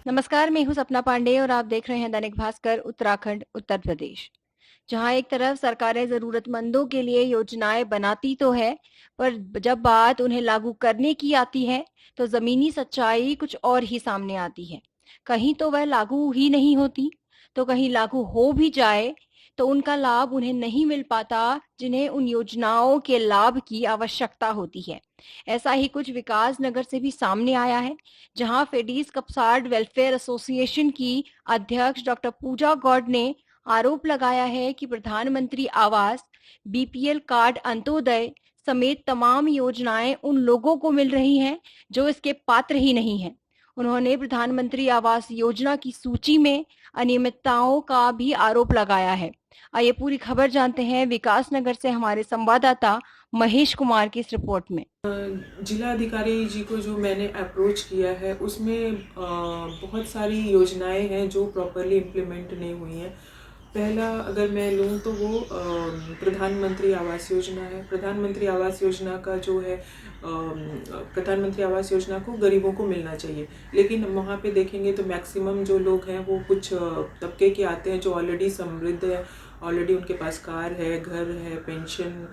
नमस्कार, मैं हूँ सपना पांडे और आप देख रहे हैं दैनिक भास्कर उत्तराखंड उत्तर प्रदेश। जहाँ एक तरफ सरकारें जरूरतमंदों के लिए योजनाएं बनाती तो है, पर जब बात उन्हें लागू करने की आती है, तो जमीनी सच्चाई कुछ और ही सामने आती है। कहीं तो वह लागू ही नहीं होती, तो कहीं लागू हो भी जाए तो उनका लाभ उन्हें नहीं मिल पाता, जिन्हें उन योजनाओं के लाभ की आवश्यकता होती है। ऐसा ही कुछ विकास नगर से भी सामने आया है, जहां फेडीज कपसाड वेलफेयर एसोसिएशन की अध्यक्ष डॉक्टर पूजा गौड़ ने आरोप लगाया है कि प्रधानमंत्री आवास, बीपीएल कार्ड अंत्योदय समेत तमाम योजनाएं उन लोगों को मिल रही हैं जो इसके पात्र ही नहीं हैं। उन्होंने प्रधानमंत्री आवास योजना की सूची में अनियमितताओं का भी आरोप लगाया है। आइए पूरी खबर जानते हैं विकास नगर से हमारे संवाददाता महेश कुमार की इस रिपोर्ट में। जिला अधिकारी जी को जो मैंने अप्रोच किया है उसमें बहुत सारी योजनाएं हैं जो प्रॉपरली इम्प्लीमेंट नहीं हुई हैं। पहला अगर मैं लूँ तो वो प्रधानमंत्री आवास योजना है। प्रधानमंत्री आवास योजना का जो है प्रधानमंत्री आवास योजना को गरीबों को मिलना चाहिए, लेकिन वहाँ पे देखेंगे तो मैक्सिमम जो लोग हैं वो कुछ तबके के आते हैं जो ऑलरेडी समृद्ध है, ऑलरेडी उनके पास कार है, घर है, पेंशन,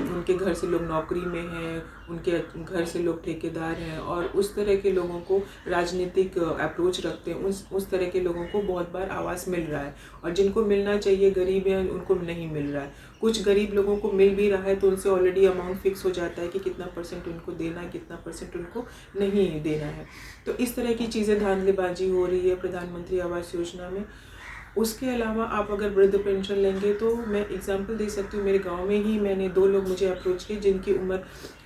उनके घर से लोग नौकरी में हैं, उनके घर से लोग ठेकेदार हैं, और उस तरह के लोगों को राजनीतिक अप्रोच रखते हैं। उस तरह के लोगों को बहुत बार आवास मिल रहा है, और जिनको मिलना चाहिए गरीब हैं उनको नहीं मिल रहा है। कुछ गरीब लोगों को मिल भी रहा है तो उनसे ऑलरेडी अमाउंट फिक्स हो जाता है कि कितना परसेंट उनको देना है, कितना परसेंट उनको नहीं देना है। तो इस तरह की चीज़ें धांधलीबाजी हो रही है प्रधानमंत्री आवास योजना में। उसके अलावा आप अगर वृद्ध पेंशन लेंगे तो मैं एग्जांपल दे सकती हूँ। मेरे गांव में ही मैंने 2 लोग मुझे अप्रोच किए जिनकी उम्र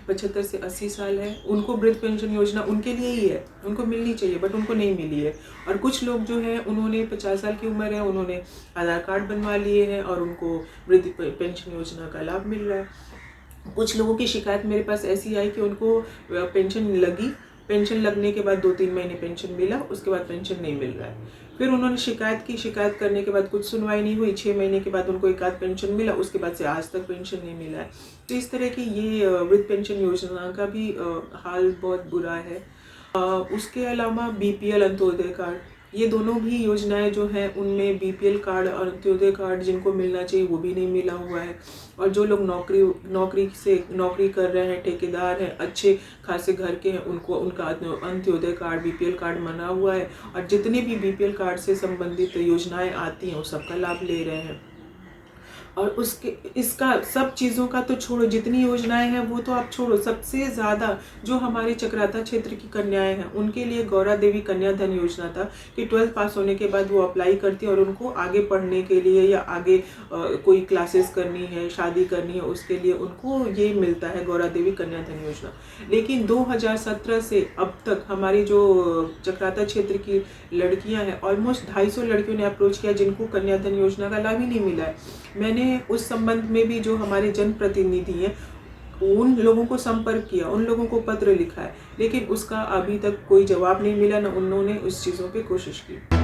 75 से 80 साल है। उनको वृद्ध पेंशन योजना उनके लिए ही है, उनको मिलनी चाहिए बट उनको नहीं मिली है। और कुछ लोग जो हैं उन्होंने 50 साल की उम्र है, उन्होंने आधार कार्ड बनवा लिए हैं और उनको वृद्ध पेंशन योजना का लाभ मिल रहा है। कुछ लोगों की शिकायत मेरे पास ऐसी आई कि उनको पेंशन लगी, पेंशन लगने के बाद 2-3 महीने पेंशन मिला, उसके बाद पेंशन नहीं मिल रहा है। फिर उन्होंने शिकायत की, शिकायत करने के बाद कुछ सुनवाई नहीं हुई, 6 महीने के बाद उनको एक आध पेंशन मिला, उसके बाद से आज तक पेंशन नहीं मिला है। तो इस तरह की ये वृद्ध पेंशन योजना का भी हाल बहुत बुरा है। उसके अलावा बीपीएल अंत्योदय कार्ड, ये दोनों भी योजनाएं जो हैं उनमें बीपीएल कार्ड और अंत्योदय कार्ड जिनको मिलना चाहिए वो भी नहीं मिला हुआ है। और जो लोग नौकरी कर रहे हैं, ठेकेदार हैं, अच्छे खासे घर के हैं, उनको उनका अंत्योदय कार्ड, बीपीएल कार्ड बना हुआ है, और जितने भी बीपीएल कार्ड से संबंधित योजनाएं आती हैं वो सबका लाभ ले रहे हैं। और उसके इसका सब चीज़ों का तो छोड़ो, जितनी योजनाएं हैं वो तो आप छोड़ो, सबसे ज़्यादा जो हमारे चक्राता क्षेत्र की कन्याएं हैं उनके लिए गौरा देवी कन्या धन योजना था कि 12th पास होने के बाद वो अप्लाई करती है और उनको आगे पढ़ने के लिए या आगे कोई क्लासेस करनी है, शादी करनी है, उसके लिए उनको ये मिलता है गौरा देवी कन्या धन योजना। लेकिन 2017 से अब तक हमारी जो चक्राता क्षेत्र की लड़कियां हैं, ऑलमोस्ट 250 लड़कियों ने अप्रोच किया जिनको कन्या धन योजना का लाभ ही नहीं मिला है। मैंने उस संबंध में भी जो हमारे जनप्रतिनिधि हैं उन लोगों को संपर्क किया, उन लोगों को पत्र लिखा है, लेकिन उसका अभी तक कोई जवाब नहीं मिला, ना उन्होंने उस चीज़ों पे कोशिश की।